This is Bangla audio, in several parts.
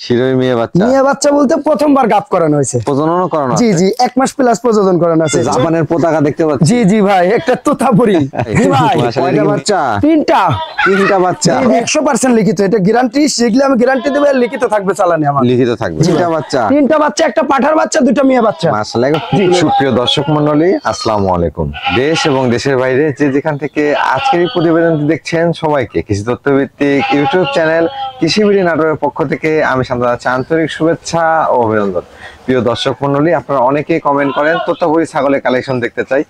শিরোই মেয়ে বাচ্চা। মেয়ে বাচ্চা বলতে প্রথমবার গাব করানো হয়েছে, প্রজনন করানো। জি জি 1 মাস প্লাস প্রজনন করানো আছে। জাপানের পতাকা দেখতে পাচ্ছি। জি জি ভাই, একটা তোতাপুরি। জি ভাই, কয়টা বাচ্চা? তিনটা বাচ্চা। 100% লিখিত, এটা গ্যারান্টি, শিখলে আমি গ্যারান্টি দেব, লিখিত থাকবে চালানে আমার। লিখিত থাকবে। তিনটা বাচ্চা, একটা পাঠার বাচ্চা, দুটো মেয়ে বাচ্চা। মাশাআল্লাহ। সুপ্রিয় দর্শক মণ্ডলী, আসসালামু আলাইকুম। দেশ এবং দেশের বাইরে যে যেখান থেকে আজকের এই প্রতিবেদনটি দেখছেন, সবাইকে কৃষি তথ্য ভিত্তিক ইউটিউব চ্যানেল কৃষি বিডি নাটোরের পক্ষ থেকে আমি শান্ত আছি আন্তরিক শুভেচ্ছা ও অভিনন্দন। প্রিয় দর্শক মণ্ডলী, আপনারা অনেকেই কমেন্ট করেন তোতাপুরি ছাগলের কালেকশন দেখতে চাই।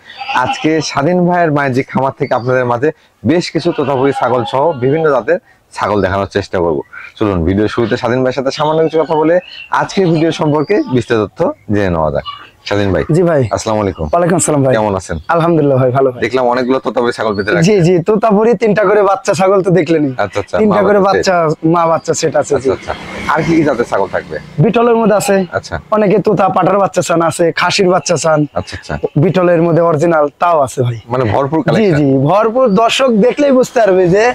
আজকে স্বাধীন ভাইয়ের ম্যাজিক খামার থেকে আপনাদের মাঝে বেশ কিছু তোতাপুরি ছাগল সহ বিভিন্ন জাতের ছাগল দেখানোর চেষ্টা করব। চলুন ভিডিও শুরুতে স্বাধীন ভাইয়ের সাথে সামান্য কিছু কথা বলে আজকের ভিডিও সম্পর্কে বিস্তারিত তথ্য জেনে নেওয়া যাক। স্বাধীন ভাই। জি ভাই। আসসালামু আলাইকুম। ওয়ালাইকুম আসসালাম ভাই। কেমন আছেন? আলহামদুলিল্লাহ ভাই, ভালো। দেখলাম অনেকগুলো তোতাপুরি ছাগল পেতে রাখছেন। জি জি, তোতাপুরি 3টা করে বাচ্চা ছাগল তো দেখলেনই। আচ্ছা আচ্ছা, 3টা করে বাচ্চা, মা বাচ্চা সেট আছে। আচ্ছা আচ্ছা। আর কি কি জাতের ছাগল থাকবে? বিটলের মধ্যে আছে। আচ্ছা। অনেকে তোতা পাটার বাচ্চা চান, আছে খাসির বাচ্চা চান। আচ্ছা আচ্ছা। বিটলের মধ্যে অরিজিনাল তাও আছে ভাই। মানে ভরপুর জি কালেকশন। জি, ভরপুর। দর্শক দেখলেই বুঝতে পারবে যে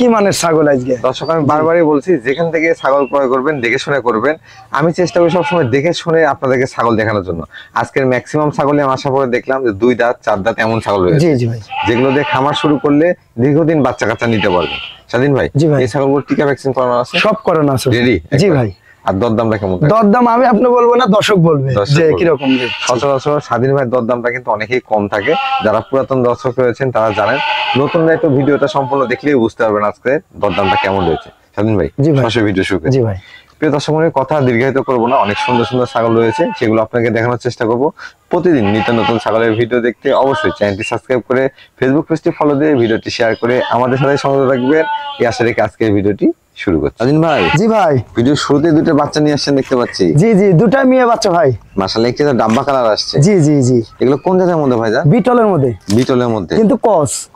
কি মানের ছাগল আজকে। দর্শক, আমি বারবারই বলছি, যেখান থেকে ছাগল ক্রয় করবেন দেখে শুনে করবেন। আমি চেষ্টা করি সবসময় দেখে শুনে আপনাদেরকে ছাগল দেখানোর জন্য। আজকের ম্যাক্সিমাম ছাগলই আমি আশা করে দেখলাম যে 2 দাঁত 4 দাঁত এমন ছাগল রয়েছে। জি জি ভাই, যেগুলো দিয়ে খামার শুরু করলে দীর্ঘদিন বাচ্চা কাচ্চা নিতে পারবেন। স্বাধীন ভাই, জি ভাই, এই ছাগলগুলো টিকা ভ্যাকসিন করানো আছে? সব করানো আছে। রেডি? জি ভাই। আর দরদামটা কেমন? দরদাম আমি আপনি বলবো না, দর্শক বলবে যে কিরকম। সচরাচর স্বাধীন ভাইয়ের দরদামটা কিন্তু অনেকেই কম থাকে। যারা পুরাতন দর্শক রয়েছেন তারা জানেন, নতুনরা একটু ভিডিওটা সম্পূর্ণ দেখলেই বুঝতে পারবেন আজকে দরদামটা কেমন রয়েছে। স্বাধীন ভাই, সরাসরি ভিডিও শুরু করি। জি ভাই। প্রিয় দর্শক মণ্ডলী, কথা দীর্ঘায়িত করবো না, অনেক সুন্দর সুন্দর ছাগল রয়েছে, সেগুলো আপনাকে দেখানোর চেষ্টা করব। প্রতিদিন নিত্য নতুন ছাগলের ভিডিও দেখতে অবশ্যই চ্যানেলটি সাবস্ক্রাইব করে ফেসবুক পেজটি ফলো দিয়ে ভিডিওটি শেয়ার করে আমাদের সাথে সংযুক্ত থাকবেন। এই আশা রেখে আজকের ভিডিওটি শুরু করছি। স্বাধীন ভাই। জি ভাই। ভিডিও শুরুতে 2টা বাচ্চা নিয়ে আসছেন দেখতে পাচ্ছি। জি জি, 2টা মেয়ে বাচ্চা ভাই। মাশাআল্লাহ, একটা ডাব্বা কালার আসছে। জি জি জি। এগুলো কোন জাতের মধ্যে ভাইজান? বিটলের মধ্যে। বিটলের মধ্যে, কিন্তু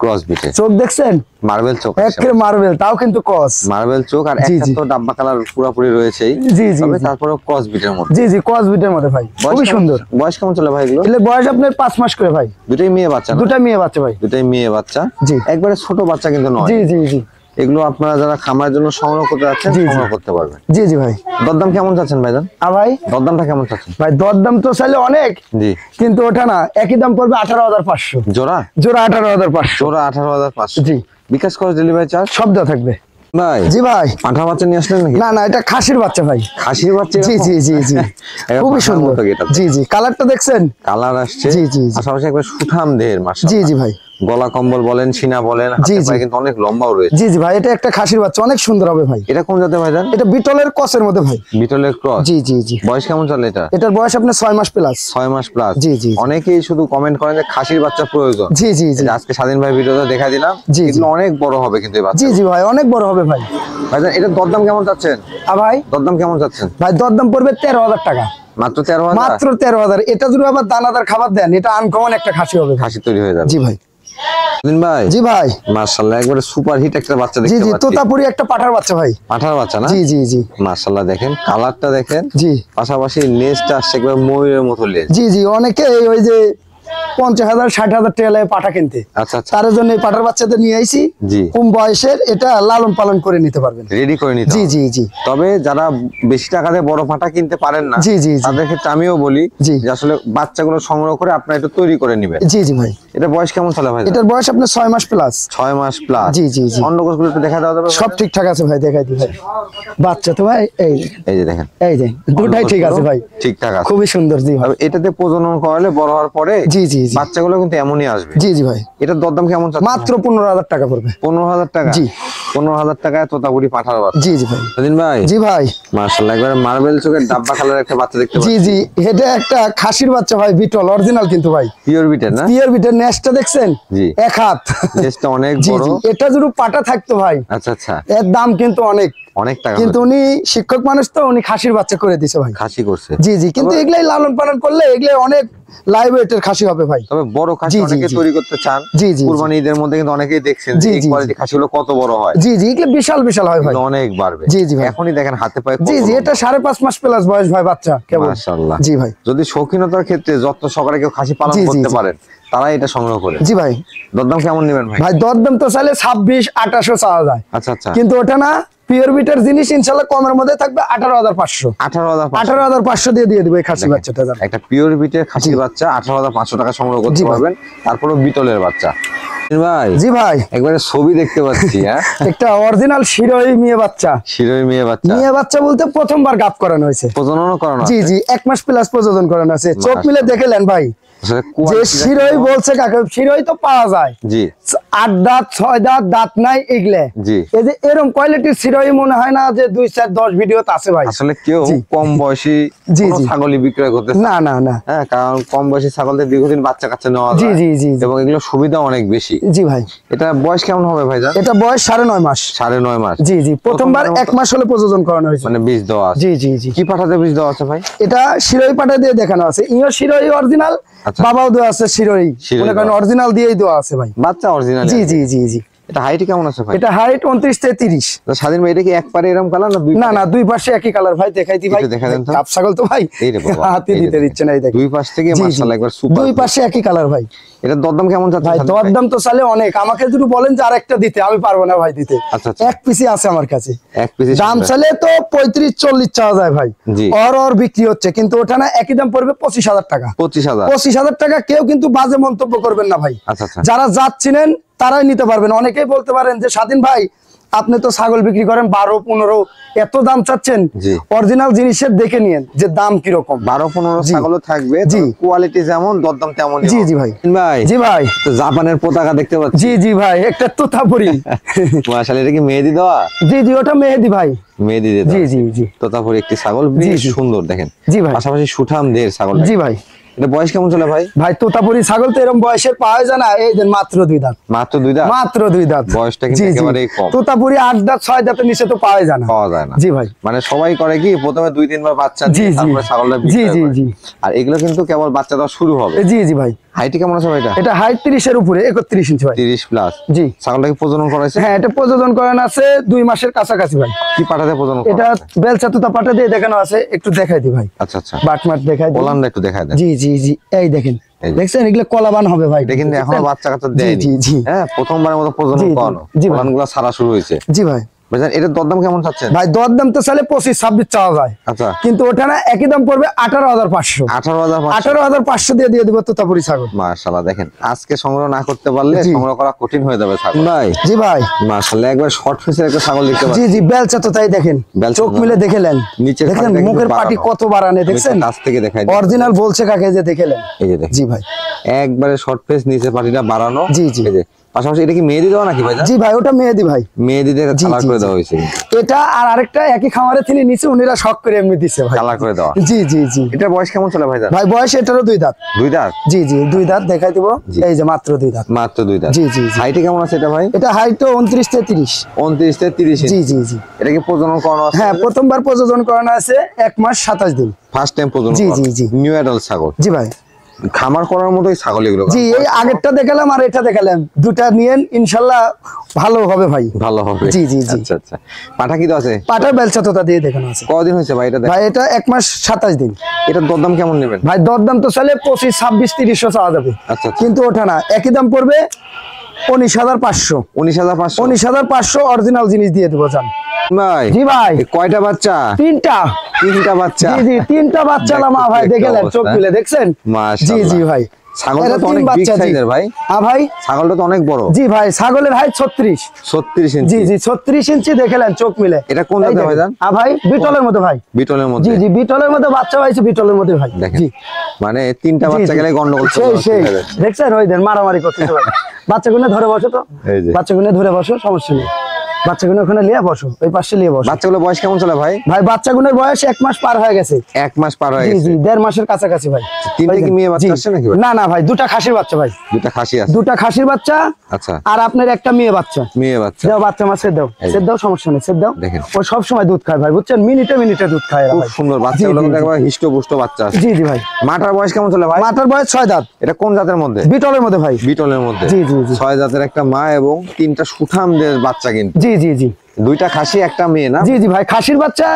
ক্রস বিটে। চোখ দেখছেন? মার্বেল চোখ। একেবারে মার্বেল, তাও কিন্তু ক্রস। মার্বেল চোখ, আর একটা তো ডাব্বা কালার পুরোপুরি রয়েছেই। জি জি, তবে তারপরে ক্রস বিটের মধ্যে। জি জি, ক্রস বিটের মধ্যে ভাই, খুবই সুন্দর। বয়স কেমন চলে ভাই এগুলো? এগুলো বয়স আপনার 5 মাস করে ভাই। 2টাই মেয়ে বাচ্চা? 2টা মেয়ে বাচ্চা ভাই। 2টাই মেয়ে বাচ্চা। জি। একবারে ছোট বাচ্চা কিন্তু নয়। জি জি জি। এগুলো আপনারা যারা খামারের জন্য সংগ্রহ করতে যাচ্ছেন সংগ্রহ করতে পারবেন। জি জি ভাই। দরদাম কেমন চাচ্ছেন ভাইজান? ভাই দরদামটা কেমন চাচ্ছেন? ভাই দরদাম তো চাইলে অনেক, জি, কিন্তু ওটা না, একই দাম পড়বে 18,500। জোড়া? জোড়া 18,500। জোড়া 18,500। জি। বিকাশ খরচ, ডেলিভারি চার্জ সব দেওয়া থাকবে ভাই। জি ভাই। পাঠা বাচ্চা নিয়ে আসলেন নাকি? না না, এটা খাসির বাচ্চা ভাই। খাসির বাচ্চা? জি জি জি জি, খুবই সুন্দর। জি জি, কালারটা দেখছেন? কালার আসছে। জি জি, পাশাপাশি একবার সুঠাম দেহের। মাশাআল্লাহ। জি জি ভাই। গলা কম্বল বলেন, সিনা বলেন, হাতে পায়ে কিন্তু অনেক লম্বাও রয়েছে। জি জি ভাই, এটা একটা খাসির বাচ্চা, অনেক সুন্দর হবে ভাই। এটা কোন জাতের ভাইজান? এটা বিটলের ক্রসের মধ্যে ভাই। বিটলের ক্রস? জি জি জি। বয়স কেমন চলে এটা? এটার বয়স আপনার 6 মাস প্লাস। 6 মাস প্লাস। জি জি। অনেকেই শুধু কমেন্ট করেন যে খাসির বাচ্চা প্রয়োজন। জি জি জি। আজকে স্বাধীন ভাই ভিডিওতে দেখা দিলাম। জি, এগুলো অনেক বড় হবে কিন্তু এই বাচ্চা। জি জি ভাই, অনেক বড় হবে ভাই। ভাইজান, এটা দরদাম কেমন চাচ্ছেন? ভাই দরদাম কেমন চাচ্ছেন? ভাই দরদাম পড়বে 13,000 টাকা। মাত্র 13,000? মাত্র 13,000। এটা যদি আবার দানাদার খাবার দেন, এটা আনকমন একটা খাসি হবে। খাসি তৈরি হয়ে যাবে। জি ভাই। ভাই। জি ভাই। মাশাআল্লাহ, একবারে সুপার হিট একটা বাচ্চা জি দেখতে জি, পাচ্ছি। তোতাপুরি একটা পাঠার বাচ্চা ভাই। পাঠার বাচ্চা না? জি জি জি। মাশাআল্লাহ, দেখেন কালারটা দেখেন। জি। পাশাপাশি লেজটা আসছে একবার ময়ূরের মতো লেজ। জি জি, অনেকে ওই যে 50,000 60,000 টাকা লাগে পাঠা কিনতে। আচ্ছা আচ্ছা। তার জন্য এই পাঠার বাচ্চাদের নিয়ে আইছি। জি। কম বয়সের, এটা লালন পালন করে নিতে পারবেন। রেডি করে নিতে। জি জি জি। তবে যারা বেশি টাকা দিয়ে বড় পাঠা কিনতে পারেন না, জি জি জি, তাদের ক্ষেত্রে আমিও বলি জি, যে আসলে বাচ্চাগুলো সংগ্রহ করে আপনারা একটু তৈরি করে নেবেন। জি জি ভাই। এটা বয়স কেমন চলে ভাই? এটার বয়স আপনার 6 মাস প্লাস। 6 মাস প্লাস। জি জি জি। অন্য কোষগুলো একটু দেখা দেওয়া যাবে? সব ঠিকঠাক আছে ভাই, দেখাই দিই ভাই। বাচ্চা তো ভাই এই যে দেখেন, এই যে দুটাই ঠিক আছে ভাই, ঠিকঠাক আছে, খুবই সুন্দর। জি ভাই। এটাতে প্রজনন করালে বড় হওয়ার পরে জি জি জি, বাচ্চাগুলো কিন্তু এমনই আসবে। জি জি ভাই। এটার দরদাম কেমন চাচ্ছেন? মাত্র 15,000 টাকা পড়বে। 15,000 টাকা? জি। 15,000 টাকায় তোতাপুরি পাঠার বাচ্চা। জি জি ভাই। স্বাধীন ভাই। জি ভাই। মাশাআল্লাহ, একবার মার্বেল চোখের ডাব্বা কালার একটা বাচ্চা দেখতে পাচ্ছি। জি জি, এটা একটা খাসির বাচ্চা ভাই, বিটল অরিজিনাল কিন্তু ভাই। পিওর বিটের না? পিওর বিটের। নেস্টটা দেখছেন? জি। 1 হাত। নেস্টটা অনেক জি বড়। জি, এটা যদি পাটা থাকতো ভাই, আচ্ছা আচ্ছা, এর দাম কিন্তু অনেক টাকা। কিন্তু উনি শিক্ষক মানুষ তো, উনি খাসির বাচ্চা করে দিছে ভাই। খাসি করছে? জি জি, কিন্তু এগুলাই লালন পালন করলে এগুলাই অনেক লাইভ ওয়েটের খাসি হবে ভাই। তবে বড় খাসি অনেকে তৈরি করতে চান। জি জি, কুরবানি ঈদের মধ্যে কিন্তু অনেকেই দেখছেন যে এই কোয়ালিটি খাসিগুলো কত বড় হয়। জি জি, এগুলো বিশাল বিশাল হয় ভাই, অনেক বাড়বে। জি জি ভাই। এখনই দেখেন হাতে পায়ে। জি জি, এটা 5.5 মাস প্লাস বয়স ভাই বাচ্চা কেবল। মাশাআল্লাহ। জি ভাই। যদি শৌখিনতার ক্ষেত্রে যত্ন সহকারে কেউ খাসি পালন করতে পারেন, তারা এটা সংগ্রহ করে। জি ভাই। দরদাম কেমন নেবেন ভাই? ভাই দরদাম তো চাইলে 26-28 চাওয়া যায়। আচ্ছা আচ্ছা। কিন্তু ওটা না, পিওর বিটের জিনিস ইনশাল্লাহ কমের মধ্যে থাকবে 18,500। 18,500 দিয়ে দিব এই খাসি বাচ্চাটা। একটা পিওর বিটের খাসির বাচ্চা 18,500 টাকা সংগ্রহ করতে জি ভাই। পারবেন। তারপরে বিটলের বাচ্চা ভাই, জি ভাই, একবারে ছবি দেখতে পাচ্ছি। হ্যাঁ, একটা অরিজিনাল শিরোহী মেয়ে বাচ্চা। শিরোই মেয়ে বাচ্চা। মেয়ে বাচ্চা বলতে প্রথমবার গাপ করানো হয়েছে, প্রজননও করানো জি আছে? জি 1 মাস প্লাস প্রযোজন করানো আছে। চোখ মিলে দেখেলেন ভাই, আসলে যে quality শিরোই বলছে কাকে, শিরোই তো পাওয়া যায় জি 8 দাঁত 6 দাঁত, দাঁত নাই এগুলো। জি। এই যে এরকম কোয়ালিটির শিরোই মনে হয় না যে 2 4 10 ভিডিওতে আছে ভাই। আসলে কেউ জি। কম বয়সী জি, কোনো জি। ছাগলই বিক্রয় করতে না না না, হ্যাঁ, কারণ কম বয়সী ছাগলদের দীর্ঘদিন বাচ্চা কাচ্চা নেওয়া জি যায় জি জি জি। এবং এগুলো সুবিধা অনেক বেশি। জি ভাই, এটা বয়স কেমন হবে ভাইজান? এটা বয়স 9.5 মাস। 9.5 মাস। জি জি, প্রথমবার 1 মাস হলে প্রযোজন করানো হয়েছে। মানে বীজ দেওয়া আছে? জি জি জি। কি পাঠাতে বীজ দেওয়া আছে ভাই? এটা শিরোই পাটা দিয়ে দেখানো আছে। ইও শিরোই অরিজিনাল, আচ্ছা। বাবাও দেওয়া আছে শিরোই, শিরোই মনে করেন দেওয়া। অরিজিনাল দিয়েই দেওয়া আছে ভাই। বাচ্চা অরিজিনাল? জি জি জি জি। এটা হাইট কেমন আছে ভাই? এটা হাইট 29 থেকে 30। তো স্বাধীন ভাই, এটা কি একবারে এরকম কালার না দুই না না, দুই পাশে একই কালার ভাই। দেখাইতি ভাই, একটু দেখা দেন তো। গাব ছাগল তো ভাই, এই রে বাবা, হাতে এই রে দিতে দেখেন। দিচ্ছে না। এই দেখেন দুই পাশ থেকে জি, জি। মাশাআল্লাহ একবার সুপার। দুই পাশে একই কালার ভাই। এটা দরদাম কেমন যাচ্ছে ভাই স্বাধীন দরদাম তো চালে অনেক, আমাকে যদি বলেন যে আরেকটা দিতে, আমি পারবো না ভাই দিতে। আচ্ছা, আচ্ছা। এক পিসি আছে আমার কাছে, এক পিসে দাম চালে তো 35-40 চাওয়া যায় ভাই। জি। ওর বিক্রি হচ্ছে, কিন্তু ওটা না একই দাম পড়বে 25,000 টাকা। 25,000? 25,000 টাকা। কেউ কিন্তু বাজে মন্তব্য করবেন না ভাই। আচ্ছা আচ্ছা। যারা যাচ্ছিলেন তারাই নিতে পারবেন। অনেকেই বলতে পারেন যে স্বাধীন ভাই আপনি তো ছাগল বিক্রি করেন 12-15, এত দাম চাচ্ছেন। জি। অরিজিনাল জিনিসের দেখে নিয়েন যে দাম কিরকম। 12-15 জি। ছাগলও থাকবে, জি। কোয়ালিটি যেমন দরদাম তেমনই জি হবে। জি ভাই। ভাই, জি ভাই। তো জাপানের পতাকা দেখতে পাচ্ছি। জি জি ভাই, একটা তোতাপুরি। মাশাআল্লাহ, এটা কি মেহেদি দেওয়া? জি জি, ওটা মেহেদি ভাই। মেহেদি দিয়ে জি দেওয়া। জি জি তোতাপুরি একটি ছাগল, বেশ জি। সুন্দর দেখেন। জি ভাই। পাশাপাশি সুঠাম দের ছাগল। জি ভাই। এটা বয়স কেমন চলে ভাই? ভাই তোতাপুরি ছাগল তো এরকম বয়সের পাওয়া যায় না। এই দেন মাত্র 2 দাঁত। মাত্র 2 দাঁত? মাত্র 2 দাঁত। বয়সটা কিন্তু জি, জি। একেবারেই কম। তোতাপুরি 8 দাঁত 6 দাঁতের নিচে তো পাওয়া যায় না। পাওয়া যায় না। জি ভাই। মানে সবাই করে কি, প্রথমে 2-3 বার বাচ্চা জি, দিয়ে জি। তারপরে ছাগলটা জি, বিক্রয় জি, করে। জি। আর এগুলো কিন্তু কেবল বাচ্চা দেওয়া শুরু হবে। জি জি ভাই। হাইট কেমন আছে ভাই এটা? এটা হাইট 30 এর উপরে, 31 ইঞ্চি ভাই। 30 প্লাস। জি। ছাগলটা কি প্রজনন করাইছে? হ্যাঁ, এটা প্রযোজন করানো আছে 2 মাসের কাছাকাছি ভাই। কি পাঠাতে প্রজনন এটা করা আছে? বেলচা তোতা পাটা দিয়ে দেখানো আছে, একটু দেখাই দি ভাই। আচ্ছা আচ্ছা। বাটমাট দেখাই দি। ওলানটা একটু দেখায় দেন। জি জি জি, এই দেখেন, এই যে। দেখছেন এগুলো কলাবান হবে ভাই। এটা কিন্তু এখনো বাচ্চা কাচ্চা জি, দেয়নি। জি জি হ্যাঁ, প্রথমবারের মতো জি, প্রজনন জি, করানো। জি ভাই। ওলানগুলো ছাড়া শুরু হয়েছে। জি ভাই। বুঝলেন, এটার দরদাম কেমন চাচ্ছেন? ভাই দরদাম তো চাইলে 25-26 চাওয়া যায়, আচ্ছা। কিন্তু ওটা না একই দাম পড়বে 18,500। 18,500? 18,500 দিয়ে দিব তোতাপুরি ছাগল। মাশাআল্লাহ, দেখেন আজকে সংগ্রহ না করতে পারলে জি। সংগ্রহ করা কঠিন হয়ে যাবে ছাগল। ভাই জি ভাই। মাশাআল্লাহ, একবার শর্ট ফেসের একটা ছাগল দেখতে জি পাচ্ছি। জি, বেলচা তো তাই দেখেন, বেলচা চোখ তো মিলে না। দেখেলেন, নিচের দেখেন পাটিটা কিন্তু মুখের পাটি বাড়ানো। কত বাড়ানে, আমি দেখছেন একটু কাছ থেকে দেখাই দিই। অরিজিনাল বলছে কাকে যে দেখেলেন। এই যে দেখেন। জি ভাই। একবারে শর্ট ফেস, নিচে পাটিটা বাড়ানো। জি, জি। এই যে পাশাপাশি এটা কি মেহেদি দেওয়া নাকি ভাই? জি ভাই, ওটা মেহেদি ভাই। মেহেদি দিয়ে জি, কালার জি, করে জি। দেওয়া হয়েছে। এটা আর আরেকটা একই খামারে তিনি নিচে উনিরা শখ করে এমনি দিছে ভাই। কালার করে দেওয়া। জি জি জি। এটার বয়স কেমন চলে ভাই? ভাই বয়স এটারও 2 দাঁত। 2 দাঁত? জি জি, 2 দাঁত দেখাই দিব। জি। এই যে মাত্র 2 দাঁত। মাত্র 2 দাঁত। জি, জি, জি। হাইটে কেমন আছে এটা ভাই? এটা হাইট তো 29 থেকে 30। 29 থেকে 30 জি ইঞ্চি। জি জি। এটা কি প্রজনন করানো আছে? হ্যাঁ, প্রথমবার প্রযোজন করানো আছে 1 মাস 27 দিন। ফার্স্ট টাইম প্রজনন জি, করানো। জি, জি। নিউ অ্যাডাল্ট ছাগল। জি ভাই। খামার করার মতোই ছাগল এগুলো। জি, এই আগেরটা দেখালাম আর এটা দেখালাম, দুটা নিয়েন ইনশাআল্লাহ ভালো হবে ভাই। ভালো হবে। জি, জি, জি। আচ্ছা আচ্ছা। পাঠা কি তো আছে? পাটা বেলচা তোতা দিয়ে দেখানো আছে। কদিন হয়েছে ভাই এটা? ভাই এটা 1 মাস 27 দিন। এটার দরদাম কেমন নেবেন? ভাই দরদাম তো চাইলে 25-26-30 চাওয়া যাবে, আচ্ছা, আচ্ছা। কিন্তু ওঠা না, একই দাম পড়বে 19,500। 19,500? 19,500 অরিজিনাল জিনিস দিয়ে দেবো জান। ভাই জি ভাই। এ কয়টা বাচ্চা? 3টা। 3টা বাচ্চা? জি জি, 3টা বাচ্চা লামা ভাই, দেখতে দেখলেন চোখ অবস্থা। মিলে দেখছেন। জি মাশাআল্লাহ। জি ভাই। ছাগলটা এরা তো 3 অনেক বিগ বাচ্চা, জি। সাইজের ভাই। হ্যাঁ ভাই। ছাগলটা তো অনেক বড়। জি ভাই, ছাগলের হাইট 36। 36 জি ইঞ্চি। জি, 36 ইঞ্চি দেখলেন চোখ মিলে। এটা কোন এই জাতের দেখেন। ভাই জান? হ্যাঁ ভাই, বিটলের মধ্যে ভাই। বিটলের জি মধ্যে? জি, বিটলের মধ্যে বাচ্চা হয়েছে, বিটলের মধ্যে ভাই। দেখেন, জি মানে 3টা জি, বাচ্চা জি। গেলে গন্ডগোল সেই চলে সেই যাবে। দেখছেন, ওই দেন মারামারি করতেছে ভাই। বাচ্চাগুলো ধরে বসো তো, এই যে। বাচ্চাগুলো ধরে বসো, সমস্যা নেই। বাচ্চাগুলো ওখানে নিয়ে বসো, ওই পাশে নিয়ে বসো। বাচ্চাগুলো বয়স কেমন চলে ভাই? ভাই বাচ্চাগুলোর বয়স 1 মাস পার হয়ে গেছে। 1 মাস পার হয়ে জি গেছে। জি, 1.5 মাসের কাছাকাছি ভাই। 3টে কি মেয়ে বাচ্চা জি। আসছে নাকি ভাই? না না ভাই, 2টা খাসির বাচ্চা ভাই। 2টা খাসি আছে? 2টা খাসির বাচ্চা আচ্ছা। আর আপনার একটা মেয়ে বাচ্চা। মেয়ে বাচ্চা। দাও বাচ্চা মাছ দাও, এই যে। সেদ দাও, সমস্যা নেই, সেদ দাও। দেখেন। ও সব সময় দুধ খায় ভাই, বুঝছেন, মিনিটে মিনিটে দুধ খায় এরা খুব ভাই। সুন্দর জি, বাচ্চাগুলো, জি, কিন্তু জি। একবার হিষ্টপুষ্ট বাচ্চা আছে। জি জি ভাই। মাটার বয়স কেমন চলে ভাই? মাটার বয়স 6 দাঁত। এটা কোন জাতের মধ্যে? বিটলের মধ্যে ভাই। বিটলের মধ্যে? জি, জি, জি। 6 জাতের একটা মা এবং 3টা সুঠামদের বাচ্চা, কিন্তু জি জি জি 2টা খাসি একটা মেয়ে না? জি জি ভাই, খাসির বাচ্চা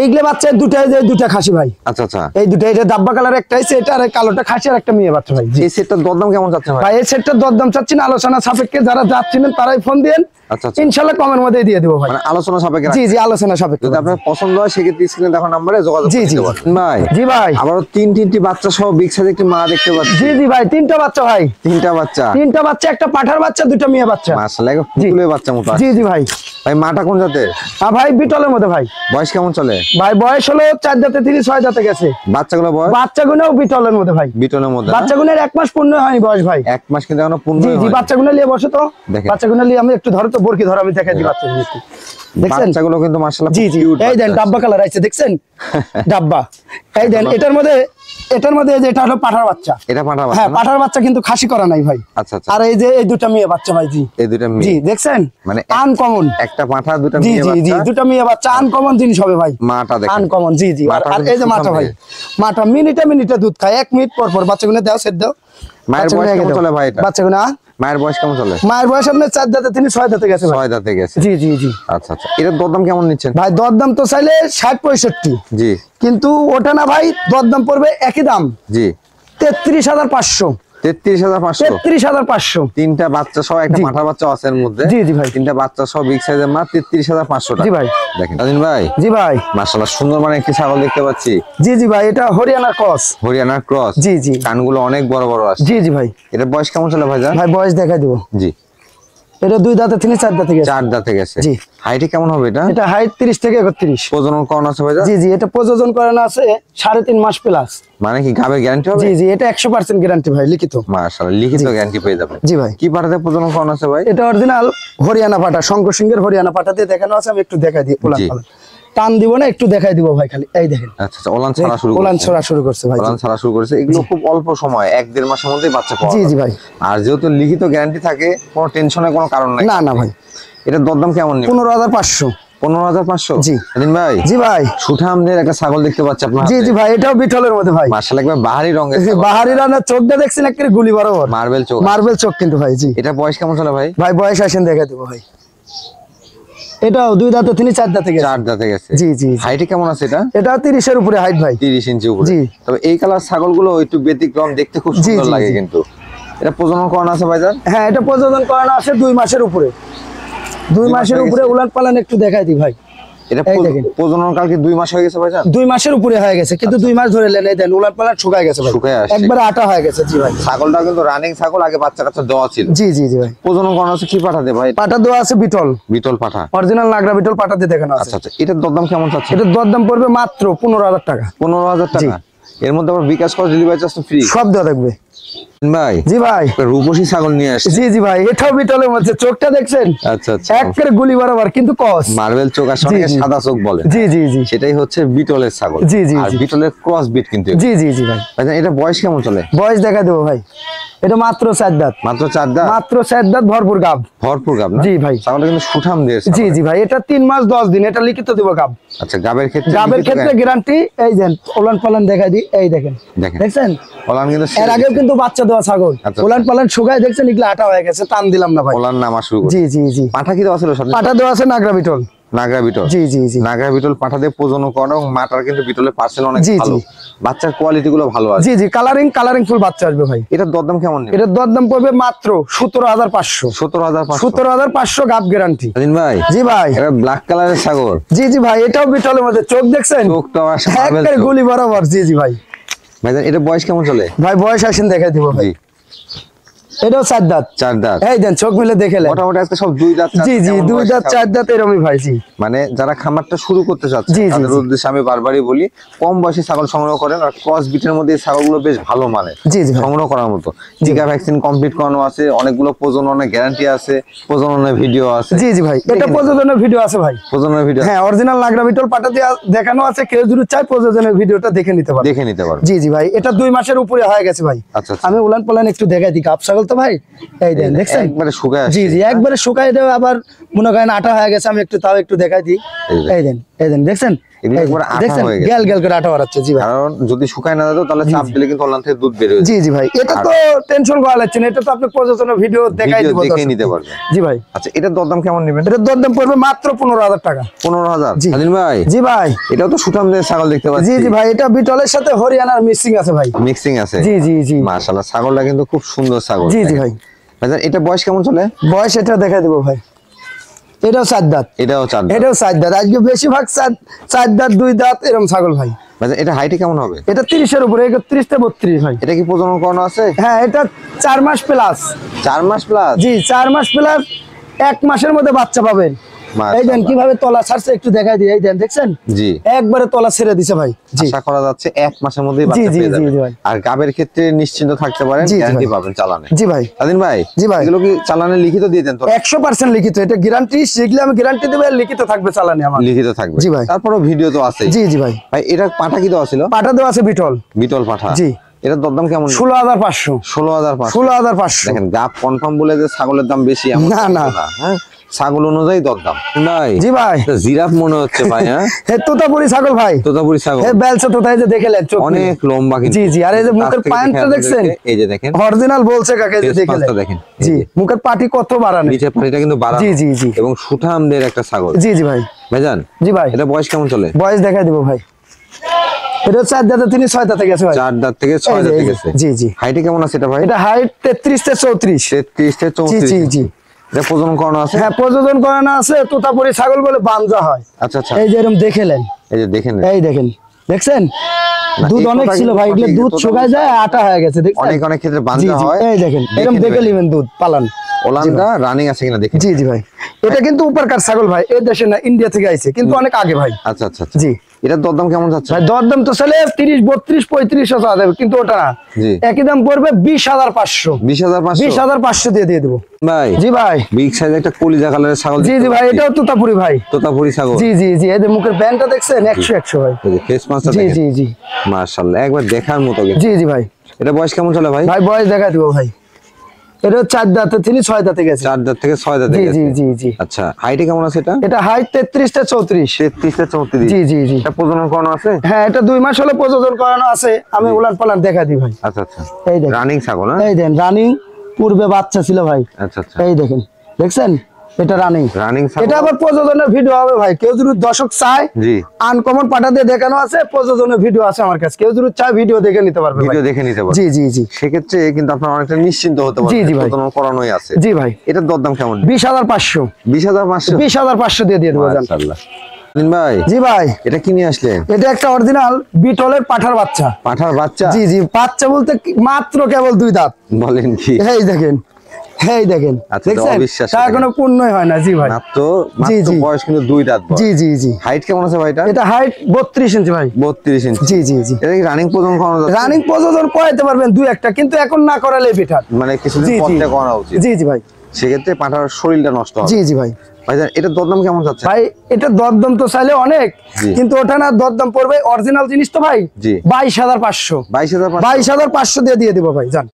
এইগুলো বাচ্চা দুটাই যে দুটা খাসি ভাই। আচ্ছা আচ্ছা, এই দুটা, এটা দাব্বা কালার একটা আছে, এটা আর এই কালোটা খাসি আর একটা মেয়ে বাচ্চা ভাই। জি। এই সেটটার দরদাম কেমন যাচ্ছে ভাই? ভাই এই সেটটার দরদাম চাচ্ছি না, আলোচনা সাপেক্ষে যারা যাচ্ছিলেন তারাই ফোন দিয়েন, আচ্ছা আচ্ছা, ইনশাল্লাহ কমের মধ্যে দিয়ে দেবো ভাই। মানে আলোচনা সাপেক্ষে জি জি, আলোচনা সাপেক্ষে। যদি আপনার পছন্দ হয় সেক্ষেত্রে স্ক্রিনে দেখানো নম্বরে যোগাযোগ জি, জি, করতে পারেন ভাই। জি ভাই। আবারও তিনটি বাচ্চা সহ বিগ সাইজ একটি মা দেখতে পাচ্ছি। জি জি ভাই, তিনটা বাচ্চা ভাই, তিনটা বাচ্চা, তিনটা বাচ্চা, একটা পাঠার বাচ্চা, দুটা মেয়ে বাচ্চা। মাশাআল্লাহ, একদম পুতুলের বাচ্চা মতো। জি জি ভাই। ভাই মাটা কোন জাতের? ভাই বিটলের মধ্যে ভাই। বয়স কেমন চলে? ভাই বয়স হলো 4 দাঁতে থেকে 6 দাঁতে গেছে। বাচ্চাগুলো বয়স? বাচ্চাগুলোও বিটলের মধ্যে ভাই। বিটনের মধ্যে? বাচ্চাগুলোর 1 মাস পূর্ণ হয়নি বয়স ভাই। 1 মাস কিন্তু এখনো পূর্ণ জি জি, হয়নি। বাচ্চাগুলো নিয়ে বসো তো, দেখেন। বাচ্চাগুলো নিয়ে আমি একটু ধরো তো, বরকি ধরো, আমি দেখাই দিই বাচ্চাগুলো একটু। দেখছেন? বাচ্চাগুলো কিন্তু মাশাআল্লাহ জি জি, কিউট। এই দেন ডাব্বা কালার আছে, দেখছেন ডাব্বা। এই দেন এটার মধ্যে এই যে এটা হলো পাঠার বাচ্চা। এটা পাঠা হ্যাঁ, বাচ্চা না? পাঠার বাচ্চা কিন্তু খাসি করা নাই ভাই। আচ্ছা আচ্ছা, আর এই যে এই দুটা মেয়ে বাচ্চা ভাই। জি এই দুইটা জি, মেয়ে, দেখছেন মানে আনকমন। একটা পাঠা দুইটা জি মেয়ে জি জি, বাচ্চা। দুটা মেয়ে বাচ্চা আনকমন জিনিস হবে ভাই। মাটা দেখেন, আনকমন। জি জি, আর মাটা এই যে কিন্তু মাটা ভাই, সুঠাম মাটা মিনিটে দুধ খায়, 1 মিনিট পর পর বাচ্চাগুলো দাও, সেট দাও। মায়ের বয়স কেমন চলে ভাই এটা? বাচ্চাগুলো মায়ের বয়স কেমন চলে? মায়ের বয়স আপনার 4 দাঁতে তিনি 6 দাঁতে গেছে ভাই। 6 দাঁতে গেছে। জি জি জি। আচ্ছা আচ্ছা, এটার দরদাম কেমন নিচ্ছেন ভাই দরদাম তো চাইলে 60-65, জি কিন্তু ওটা না ভাই, দরদাম পড়বে একই দাম, জি? 33,500। 33,500? 33,500। তিনটা বাচ্চা সহ একটা জি। পাঠা বাচ্চা আছে এর মধ্যে। জি জি ভাই। তিনটা বাচ্চা সহ বিগ সাইজের মা, 33,500 টাকা। জি ভাই। দেখেন রাজিন ভাই, জি ভাই। মাশাআল্লাহ সুন্দর মানে একটি ছাগল দেখতে পাচ্ছি। জি জি ভাই, এটা হরিয়ানার ক্রস। হরিয়ানার ক্রস। জি জি। কানগুলো অনেক বড় বড় আছে। জি জি ভাই। এটা বয়স কেমন চলে ভাইজান? ভাই বয়স দেখাই দিব। জি, এটা 2 দাঁতে তিনি 4 দাঁতে গেছে। 4 দাঁতে গেছে। জি। হাইটে কেমন হবে এটা? এটা হাইট 30 থেকে 31। প্রজনন করানো আছে ভাইজান? জি জি, এটা প্রযোজন করানো আছে 3.5 মাস প্লাস। মানে কি গাবের গ্যারান্টি হবে? জি জি, এটা 100% গ্যারান্টি ভাই, লিখিত। মাশাআল্লাহ, লিখিত গ্যারান্টি পেয়ে যাবেন। জি ভাই। কি পাঠাতে প্রজনন করানো আছে ভাই? এটা অরিজিনাল হরিয়ানা পাটা, শঙ্কর সিংহের হরিয়ানা পাটা দিয়ে দেখানো আছে, আমি একটু দেখাই দিই। ওলান জি। পালান টান দিব না, একটু দেখাই দিব ভাই খালি। এই দেখেন, আচ্ছা আচ্ছা, ওলান ছাড়া শুরু ওলান করছে। ছড়া শুরু করছে ভাই। ওলান ছাড়া শুরু করেছে। এগুলো খুব অল্প সময়, 1-1.5 মাসের মধ্যেই বাচ্চা পাওয়া জি যাবে। জি ভাই। আর যেহেতু লিখিত গ্যারান্টি থাকে, কোনো টেনশনের কোনো কারণ নাই। না না ভাই। এটার দরদাম কেমন নিবে? 15,500। 15,500? জি। দিন ভাই, জি ভাই। সুঠামদের একটা ছাগল দেখতে পাচ্ছি আপনার জি হাতে। জি ভাই, এটাও বিটলের মধ্যে ভাই। মাশাআল্লাহ, একবার বাহারি রঙের ছাগল। বাহারি রানার চোখটা দেখছেন একেবারে গুলি বরাবর, মার্বেল চোখ। মার্বেল চোখ কিন্তু ভাই। জি। এটা বয়স কেমন চলে ভাই? ভাই বয়স আসেন দেখাই দিব ভাই। এটাও 2 দাঁতে তিনি 4 দাঁতে গেছে। 4 দাঁতে গেছে। জি জি জি। হাইটে কেমন আছে এটা? এটা 30 এর উপরে হাইট ভাই। 30 ইঞ্চি উপরে। জি। তবে এই কালার ছাগলগুলো একটু ব্যতিক্রম, দেখতে খুব জি, সুন্দর জি, লাগে জি। কিন্তু। এটা প্রজনন করানো আছে ভাইজান? হ্যাঁ, এটা প্রযোজন করানো আছে 2 মাসের উপরে। 2 মাস মাসের হয়ে উপরে গেছে? উলান পালান একটু দেখাই দিই ভাই। এটা এই দেখেন। প্রজনন কাল কি 2 মাস হয়ে গেছে ভাইজান? 2 মাসের উপরে হয়ে গেছে, কিন্তু 2 মাস ধরে নেন, এই দেন উলান পালান শুকায় গেছে ভাই, শুকায় আসছে। একবারে আটা হয়ে গেছে। জি ভাই। ছাগলটা কিন্তু রানিং ছাগল, আগে বাচ্চা কাচ্চা দেওয়া ছিল। জি জি জি ভাই। প্রজনন করানো আছে কি পাঠাতে ভাই? পাটা দেওয়া আছে বিটল, বিটল পাঠা। অরিজিনাল নাগরা বিটল পাটা দিয়ে দেখানো আছে। আচ্ছা আচ্ছা, এটার দরদাম কেমন চাচ্ছে? এটার দরদাম পড়বে মাত্র 15,000 টাকা। 15,000 টাকা। এর মধ্যে আবার বিকাশ কর, ডেলিভারি চার্জ ফ্রি সব দেওয়া থাকবে। ভাই। জি ভাই। একটা রূপসী ছাগল নিয়ে আসছে। জি জি ভাই, এটাও বিটলের মধ্যে, চোখটা দেখছেন আচ্ছা আচ্ছা, একেবারে গুলি বরাবর, কিন্তু কস। মার্বেল চোখ আর জি, সঙ্গে জি। সাদা চোখ বলে। জি জি জি। সেটাই হচ্ছে বিটলের ছাগল। জি, জি, আর জি। বিটলের ক্রস বিট কিন্তু। জি জি জি ভাই। ভাইজান, এটা বয়স কেমন চলে? বয়স দেখা দেবো ভাই। এটা মাত্র 4 দাঁত। মাত্র 4 দাঁত? মাত্র 4 দাঁত, ভরপুর গাব। ভরপুর গাব না? জি ভাই। ছাগলটা কিন্তু সুঠাম দিয়েছে। জি জি ভাই, এটা 3 মাস 10 দিন, এটা লিখিত দিব গাব। আচ্ছা, গাবের ক্ষেত্রে? গাবের ক্ষেত্রে গ্যারান্টি। এই দেন ওলান পালান দেখাই দিই, এই দেখেন। দেখেন। দেখছেন? ওলান কিন্তু এর আগেও কিন্তু বাচ্চা দেওয়া ছাগল। আচ্ছা। ওলান পালান শুকায় দেখছেন, এগুলো আটা হয়ে গেছে, টান দিলাম না ভাই। ওলান নামা শুরু করছে। জি জি জি। পাঠা কি দেওয়া ছিল সাথে? পাটা দেওয়া আছে নাগরা বিটল। নাগরা বিটল। জি জি জি। নাগরা বিটল পাঠা দিয়ে প্রজনন করানো, এবং মাটার কিন্তু বিটলের পার্সেল অনেক জি, জি। ভালো। বাচ্চার কোয়ালিটি গুলো ভালো আছে। জি জি, কালারিং ফুল বাচ্চা আসবে ভাই। এটার দরদাম কেমন নেবে? এটার দরদাম পড়বে মাত্র 17,500। 17,500? 17,500 গাব গ্যারান্টি। স্বাধীন ভাই, জি ভাই। এটা ব্ল্যাক কালারের ছাগল। জি জি ভাই, এটাও বিটলের মধ্যে, চোখ দেখছেন চোখটা আসে মার্বেল একেবারে চোখ। গুলি বরাবর। জি জি ভাই। ভাইজান, এটা বয়স কেমন চলে? ভাই বয়স আসেন দেখাই দিব ভাই। জি। এটাও 4 দাঁত। 4 দাঁত। এই দেন চোখ মিলে দেখে নেন। মোটামুটি আজকে সব 2 দাঁত। জি জি, 2 দাঁত 4 দাঁত এরকমই ভাই। জি। মানে যারা খামারটা শুরু করতে চাচ্ছে, জি, জি, তাদের জি। উদ্দেশ্যে আমি বারবারই বলি, কম বয়সী ছাগল সংগ্রহ করেন। আর ক্রস বিটের মধ্যে এই ছাগলগুলো বেশ ভালো মানে জি, জি ভাই। সংগ্রহ করার মতো। টিকা ভ্যাকসিন কমপ্লিট করানো আছে, অনেকগুলো প্রজননের গ্যারান্টি আছে, প্রজননের ভিডিও আছে। জি জি ভাই, এটা দেখে নিন। প্রযোজনের ভিডিও আছে ভাই। প্রজননের ভিডিও হ্যাঁ, অরিজিনাল নাগরা বিটল পাটা দিয়ে দেখানো আছে, কেউ যদি চায় প্রযোজনের ভিডিওটা দেখে নিতে পারে। দেখে নিতে পারবে। জি জি ভাই, এটা 2 মাসের উপরে হয়ে গেছে ভাই। আচ্ছা আচ্ছা, আমি উলান পালান একটু দেখাই দিই, কাপ ছাগল তো ভাই। এই দেন দেখছেন? একবারে শুকায় জি আসছে। জি, একবারে শুকায় দেবে, আবার মনে করেন আটা হয়ে গেছে, আমি একটু তাও একটু দেখাই দিই। এই দেন দেখছেন, এগুলো একবারে আঠা দেখছেন হয়ে গেছে। গ্যাল গ্যাল করে আটা বাড়াচ্ছে। জি ভাই, কারণ যদি শুকায় না যেত তাহলে চাপ দিলে কিন্তু ওলান থেকে দুধ বের হয়ে যেত। জি জি ভাই, এটা তো টেনশন করা লাগছে না, এটা তো আপনি প্রযোজনের ভিডিও দেখাই দিব, দেখে নিতে পারবেন। জি ভাই। আচ্ছা, এটার দরদাম কেমন নেবেন? এটার দরদাম পড়বে মাত্র 15,000 টাকা। 15,000? জি। স্বাধীন ভাই, জি ভাই। এটাও তো সুঠাম দেহের ছাগল দেখতে পাচ্ছি। জি জি ভাই, এটা বিটলের সাথে হরিয়ানার মিক্সিং আছে ভাই। মিক্সিং আছে? জি জি জি। মাশাআল্লাহ, ছাগলটা কিন্তু খুব সুন্দর ছাগল। জি জি ভাই। ভাইজান, এটা বয়স কেমন চলে? বয়স এটা দেখাই দেবো ভাই। এটাও 4 দাঁত। এটাও 4 দাঁত? এটাও 4 দাঁত। আজকে বেশিরভাগ 4 দাঁত 2 দাঁত এরকম ছাগল ভাই। ভাইজান, এটা হাইটে কেমন হবে? এটা 30 এর উপরে, 31 থেকে 32 ভাই। এটা কি প্রজনন করানো আছে? হ্যাঁ, এটা 4 মাস প্লাস। 4 মাস প্লাস? জি, 4 মাস প্লাস, 1 মাসের মধ্যে বাচ্চা পাবেন। এই দেন কিভাবে তলা ছাড়ছে, একটু দেখাই দিই। এই দেন দেখছেন? জি, একবারে তলা ছেড়ে দিছে ভাই। জি, আশা করা যাচ্ছে 1 মাসের মধ্যেই জি বাচ্চা জি পেয়ে জি যাবে। ভাই। আর গাবের ক্ষেত্রে নিশ্চিন্ত থাকতে পারেন, জি, জি গ্যারান্টি ভাই। পাবেন চালানে। জি ভাই। স্বাধীন ভাই, জি ভাই। এগুলো কি চালানে লিখিত দিয়ে দেন তো? 100% লিখিত, এটা গ্যারান্টি, সেগুলো আমি গ্যারান্টি দেব, লিখিত থাকবে চালানে আমার। লিখিত থাকবে? জি ভাই। তারপরও ভিডিও তো আছে। জি জি ভাই। ভাই, এটা পাঠা কি দেওয়া ছিল? পাটা দেওয়া আছে বিটল। বিটল পাঠা? জি। এটার দরদাম কেমন? 16,500। 16,500? 16,500। দেখেন, গাব কনফার্ম বলে যে ছাগলের দাম বেশি এমন না, কিন্তু না। হ্যাঁ, ছাগল অনুযায়ী দরদাম। ভাই, জি ভাই। এটা জিরাফ মনে হচ্ছে ভাই। হ্যাঁ, হে তোতাপুরি ছাগল ভাই। তোতাপুরি ছাগল? হে বেলসা তোতাই যে দেখেলেন, চোখ মিলে। অনেক লম্বা কিন্তু। জি জি, আর এই যে কাছ মুখের থেকে পায়ানটা দেখে দেখছেন? আপনাদেরকে, এই যে দেখেন অরিজিনাল বলছে কাকে, যে face দেখেলেন? mask টা দেখেন। এই জি, যে। মুখের পাটি কত বাড়ানো। নিচের পানিটা কিন্তু বাড়ানো। জি জি জি। এবং সুঠামদের একটা ছাগল। জি জি ভাই। ভাইজান, জি ভাই। এটা বয়স কেমন চলে? বয়স দেখাই দিব ভাই। এটা 4 দাঁতে, তিনি 6 দাঁতে গেছে ভাই। 4 দাঁত থেকে 6 এই যে, দাঁতে এই যে। গেছে। জি জি। হাইটে কেমন আছে এটা ভাই? এটা হাইট 33 থেকে 34। 33 থেকে 34? জি জি জি। এটা প্রজনন করানো আছে? হ্যাঁ, প্রযোজন করানো আছে। তোতাপুরি ছাগল বলে বানজা হয়। আচ্ছা আচ্ছা, এই যে এরকম দেখেলেন, এই যে দেখেন। এই দেখেন, দেখছেন? দুধ এই অনেক তোতা ছিল কিন্তু ভাই, এগুলো সঠিক, দুধ তোতা শুকায় যায়, আটা হয়ে গেছে, দেখছেন? অনেক অনেক ক্ষেত্রে জি বান্ধা জি, হয়। এই দেখেন, দেখে এরকম দেখে নেবেন। নেবেন দুধ পালান। ওলানটা রানিং আছে কিনা দেখেন। জি জি ভাই। এটা কিন্তু উপরকার ছাগল ভাই, এই দেশে না, ইন্ডিয়া থেকে আইছে, কিন্তু অনেক আগে ভাই। আচ্ছা আচ্ছা আচ্ছা। জি এটার দরদাম কেমন যাচ্ছে? ভাই, দরদাম তো চলে 30, 32, 35 চাওয়া যাবে, কিন্তু ওটা না, জি। একই দাম পড়বে 20,500। 20,500? 20,500 দিয়ে দেবো ভাই, জি ভাই। বিগ সাইজ একটা কলিজা কালারের ছাগল। জি জি ভাই, এটাও তোতাপুরি ভাই। তোতাপুরি ছাগল? জি জি জি, এদের মুখের ব্যান্ডটা দেখছেন? 100 ভাই। এই যে ফেস মাস্কটা জি দেখেন। জি জি মাশাআল্লাহ, একবার দেখার মতো কিন্তু। জি জি ভাই। এটা বয়স কেমন চলে ভাই? ভাই, বয়স দেখা দিব ভাই। এটা 4 দাঁতে, তিনি 6 দাঁতে গেছে। 4 দাঁত থেকে 6 দাঁতে জি গেছে। জি জি জি। আচ্ছা, হাইটে কেমন আছে এটা? এটা হাইট 33 থেকে 34। 33 থেকে 34? জি জি জি। এটা প্রজনন করানো আছে? হ্যাঁ, এটা 2 মাস হলে প্রযোজন করানো আছে। আমি উলান পালান দেখা দিই ভাই। আচ্ছা আচ্ছা, এই দেখেন, রানিং ছাগল? হ্যাঁ, এই দেন রানিং, পূর্বে বাচ্চা ছিল ভাই। আচ্ছা আচ্ছা, এই দেখেন, দেখছেন? এটা রানিং। রানিং ছাগল? এটা আবার প্রযোজনের ভিডিও হবে ভাই, কেউ যদি দর্শক চায়, জি, আনকমন পাঠা দিয়ে দেখানো আছে, প্রযোজনের ভিডিও আছে আমার কাছে, কেউ যদি চায় ভিডিও দেখে নিতে পারবে ভাই। ভিডিও দেখে নিতে পারবে। জি জি জি সেক্ষেত্রে কিন্তু আপনার অনেকটা নিশ্চিন্ত হতে পারবেন। জি, জি ভাই। প্রজনন করানোই আছে। জি ভাই। এটার দরদাম কেমন? 20,500। 20,500? 20,500 দিয়ে দেবো জান। মাশাআল্লাহ। দিন ভাই, জি ভাই। এটা কি নিয়ে আসলেন? এটা একটা অরিজিনাল বিটলের পাঠার বাচ্চা। পাঠার বাচ্চা? জি জি, বাচ্চা বলতে মাত্র কেবল 2 দাঁত। বলেন কি? এই দেখেন, এই দেখেন, আচ্ছা, দেখছেন? অবিশ্বাস্য তার কোনো পূর্ণই হয় না। জি ভাই। মাত্র জি, জি। বয়স কিন্তু 2 দাঁত বয়স। জি জি জি। হাইট কেমন আছে ভাই এটা? এটা হাইট 32 ইঞ্চি ভাই। 32 ইঞ্চি? জি জি জি। এটা কি রানিং প্রজনন করানো যাচ্ছে? রানিং প্রযোজন করাইতে পারবেন 2-1টা, কিন্তু এখন না করালে বেটার। মানে কিছুদিন জি, পর জি। থেকে করানো উচিত। জি জি ভাই। সেক্ষেত্রে পাঠার শরীরটা নষ্ট হবে। জি জি ভাই। ভাইজান, এটার দরদাম কেমন যাচ্ছে? ভাই, এটা দরদাম তো চাইলে অনেক, জি। কিন্তু ওটা না, দরদাম পড়বে অরিজিনাল জিনিস তো ভাই জি। 22,500। 22,500? 22,500 দিয়ে দেবো ভাই জান।